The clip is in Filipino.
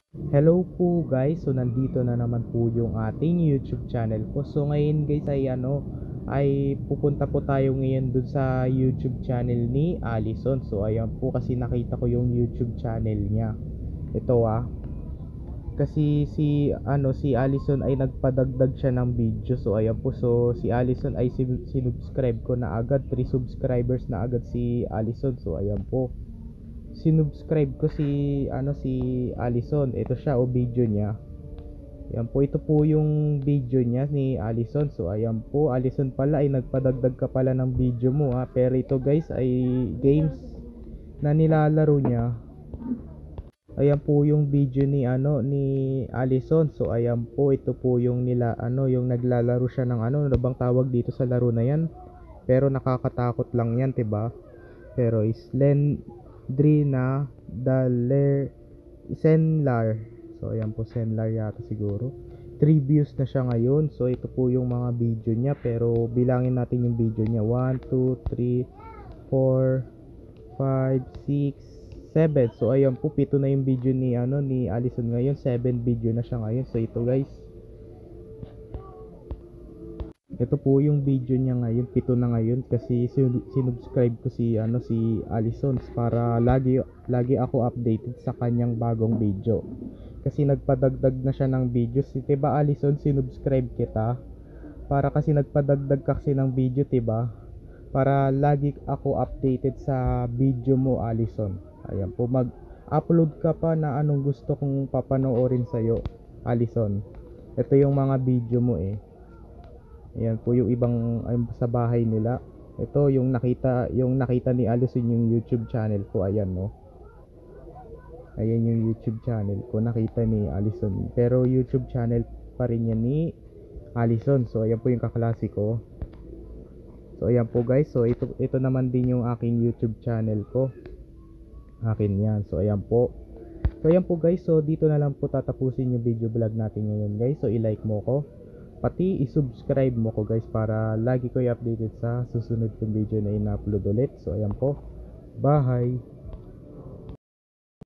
Hello po guys, so nandito na naman po yung ating YouTube channel ko. So ngayon guys ay pupunta po tayo ngayon dun sa YouTube channel ni Allison. So ayan po kasi nakita ko yung YouTube channel niya. Ito kasi si Allison ay nagpadagdag siya ng video. So ayan po, so si Allison ay sinubscribe ko na agad, 3 subscribers na agad si Allison. So ayan po, sinubscribe ko si Allison. Ito siya video niya. Yan po, ito po yung video niya ni Allison. So ayan po, Allison pala ay nagpadagdag ka pala ng video mo pero ito guys ay games na nilalaro niya. Ayan po yung video ni Allison. So ayan po, ito po yung yung naglalaro siya ng ano bang tawag dito sa laro na yan, pero nakakatakot lang yan, 'di ba? Pero Slendrina Daler Senlar. So ayan po, Senlar yata siguro. 3 views na siya ngayon. So ito po yung mga video niya, pero bilangin natin yung video niya. 1, 2, 3, 4, 5, 6, 7. So ayan po, 7 na yung video ni Allison ngayon. 7 video na siya ngayon. So ito guys, ito po yung video niya ngayon, 7 na ngayon, kasi sinubscribe ko si Allison para lagi ako updated sa kanyang bagong video. Kasi nagpadagdag na siya ng videos. 'Di ba Allison, sinubscribe kita para kasi nagpadagdag kasi ng video, 'di ba? Para lagi ako updated sa video mo, Allison. Ayan po, mag-upload ka pa na anong gusto kong papanoorin sa'yo, Allison. Ito yung mga video mo Ayan po yung ibang sa bahay nila. Ito yung nakita ni Allison yung YouTube channel ko. Ayan no. Ayan yung YouTube channel ko, nakita ni Allison. Pero YouTube channel pa rin yan ni Allison. So ayan po yung kaklase ko. So ayan po guys. So ito naman din yung aking YouTube channel ko. Akin yan. So ayan po. So ayan po guys. So dito na lang po tatapusin yung video vlog natin ngayon guys. So i-like mo ko, pati i-subscribe mo ko guys, para lagi ko i-updated sa susunod kong video na in-upload ulit. So ayan po. Bye.